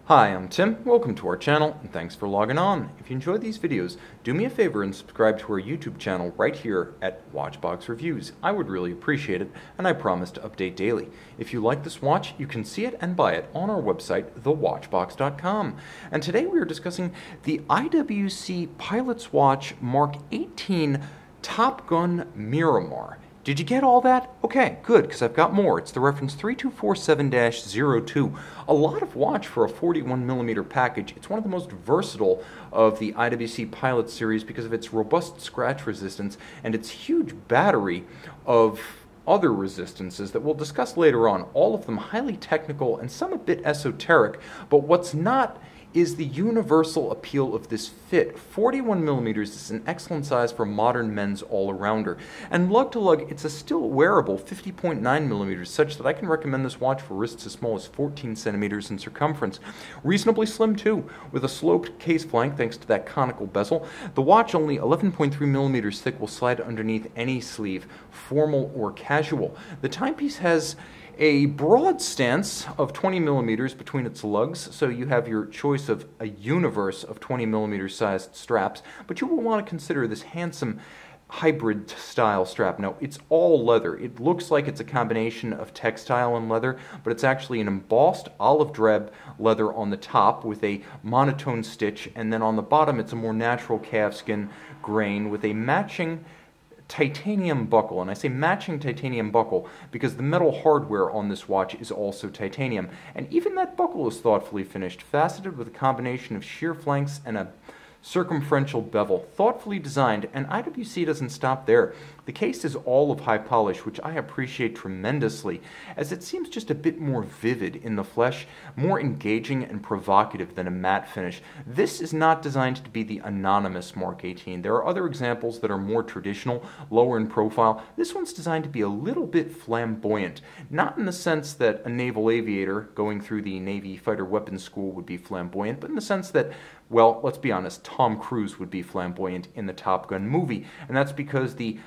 Hi, I'm Tim. Welcome to our channel, and thanks for logging on. If you enjoy these videos, do me a favor and subscribe to our YouTube channel right here at Watchbox Reviews. I would really appreciate it, and I promise to update daily. If you like this watch, you can see it and buy it on our website, thewatchbox.com. And today we are discussing the IWC Pilot's Watch Mark 18 Top Gun Miramar. Did you get all that? Okay, good, because I've got more. It's the reference 3247-02. A lot of watch for a 41mm package. It's one of the most versatile of the IWC Pilot series because of its robust scratch resistance and its huge battery of other resistances that we'll discuss later on. All of them highly technical and some a bit esoteric, but what's not is the universal appeal of this fit. 41mm is an excellent size for modern men's all-arounder. And lug-to-lug, it's a still wearable 50.9mm, such that I can recommend this watch for wrists as small as 14 centimeters in circumference. Reasonably slim too, with a sloped case flank thanks to that conical bezel. The watch, only 11.3mm thick, will slide underneath any sleeve, formal or casual. The timepiece has a broad stance of 20mm between its lugs, so you have your choice of a universe of 20mm sized straps, but you will want to consider this handsome hybrid style strap. Now, it's all leather. It looks like it's a combination of textile and leather, but it's actually an embossed olive drab leather on the top with a monotone stitch, and then on the bottom it's a more natural calfskin grain with a matching titanium buckle. And I say matching titanium buckle because the metal hardware on this watch is also titanium. And even that buckle is thoughtfully finished, faceted with a combination of sheer flanks and a circumferential bevel, thoughtfully designed, and IWC doesn't stop there. The case is all of high polish, which I appreciate tremendously, as it seems just a bit more vivid in the flesh, more engaging and provocative than a matte finish. This is not designed to be the anonymous Mark 18. There are other examples that are more traditional, lower in profile. This one's designed to be a little bit flamboyant, not in the sense that a naval aviator going through the Navy fighter weapons school would be flamboyant, but in the sense that, well, let's be honest, Tom Cruise would be flamboyant in the Top Gun movie, and that's because the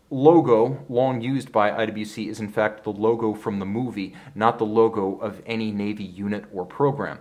logo, long used by IWC, is in fact the logo from the movie, not the logo of any Navy unit or program.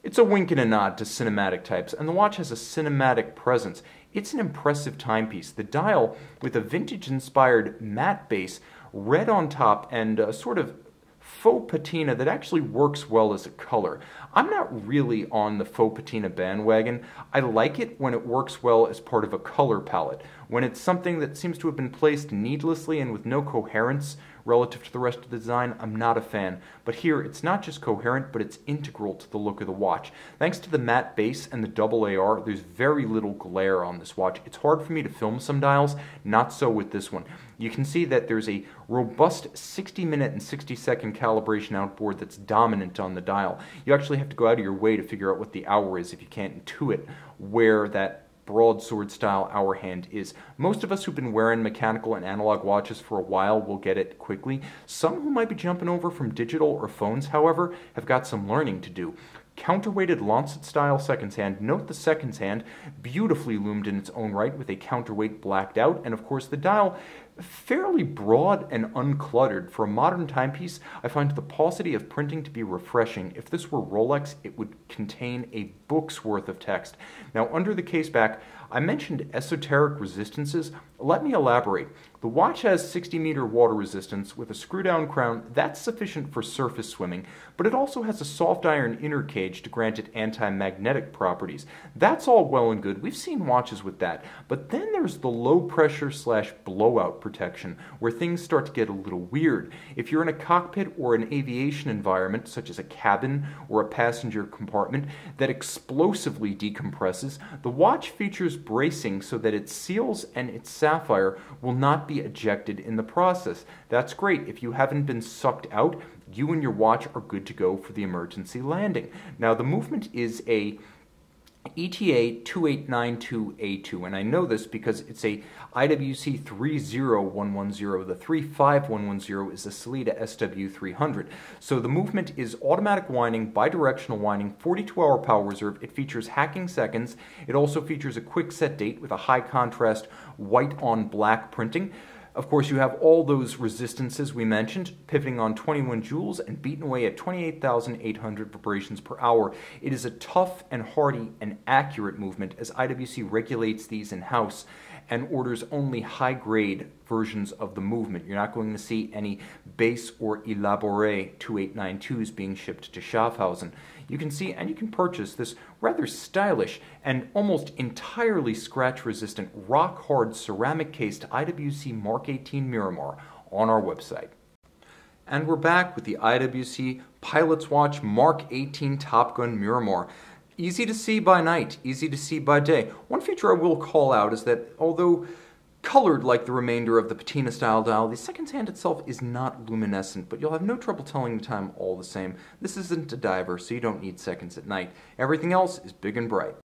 It's a wink and a nod to cinematic types, and the watch has a cinematic presence. It's an impressive timepiece. The dial, with a vintage-inspired matte base, red on top, and a sort of faux patina that actually works well as a color. I'm not really on the faux patina bandwagon. I like it when it works well as part of a color palette. When it's something that seems to have been placed needlessly and with no coherence relative to the rest of the design, I'm not a fan. But here, it's not just coherent, but it's integral to the look of the watch. Thanks to the matte base and the double AR, there's very little glare on this watch. It's hard for me to film some dials, not so with this one. You can see that there's a robust 60-minute and 60-second calibration outboard that's dominant on the dial. You actually have to go out of your way to figure out what the hour is if you can't intuit where that broadsword style hour hand is. Most of us who've been wearing mechanical and analog watches for a while will get it quickly. Some who might be jumping over from digital or phones, however, have got some learning to do. Counterweighted lancet style seconds hand. Note the seconds hand, beautifully loomed in its own right with a counterweight blacked out, and of course the dial fairly broad and uncluttered. For a modern timepiece, I find the paucity of printing to be refreshing. If this were Rolex, it would contain a book's worth of text. Now, under the case back, I mentioned esoteric resistances. Let me elaborate. The watch has 60-meter water resistance with a screw-down crown. That's sufficient for surface swimming, but it also has a soft iron inner cage to grant it anti-magnetic properties. That's all well and good. We've seen watches with that. But then there's the low-pressure / blowout protection, where things start to get a little weird. If you're in a cockpit or an aviation environment, such as a cabin or a passenger compartment, that explosively decompresses, the watch features bracing so that its seals and its sapphire will not be ejected in the process. That's great. If you haven't been sucked out, you and your watch are good to go for the emergency landing. Now, the movement is a ETA 2892A2, and I know this because it's a IWC 30110. The 35110 is a Sellita SW300. So the movement is automatic winding, bidirectional winding, 42-hour power reserve. It features hacking seconds. It also features a quick set date with a high contrast white on black printing. Of course, you have all those resistances we mentioned, pivoting on 21 joules and beaten away at 28,800 vibrations per hour. It is a tough and hardy and accurate movement, as IWC regulates these in-house and orders only high-grade versions of the movement. You're not going to see any base or elaboré 2892s being shipped to Schaffhausen. You can see and you can purchase this rather stylish and almost entirely scratch-resistant, rock-hard ceramic-cased IWC Mark 18 Miramar on our website. And we're back with the IWC Pilot's Watch Mark 18 Top Gun Miramar. Easy to see by night, easy to see by day. One feature I will call out is that although colored like the remainder of the patina style dial, the seconds hand itself is not luminescent, but you'll have no trouble telling the time all the same. This isn't a diver, so you don't need seconds at night. Everything else is big and bright.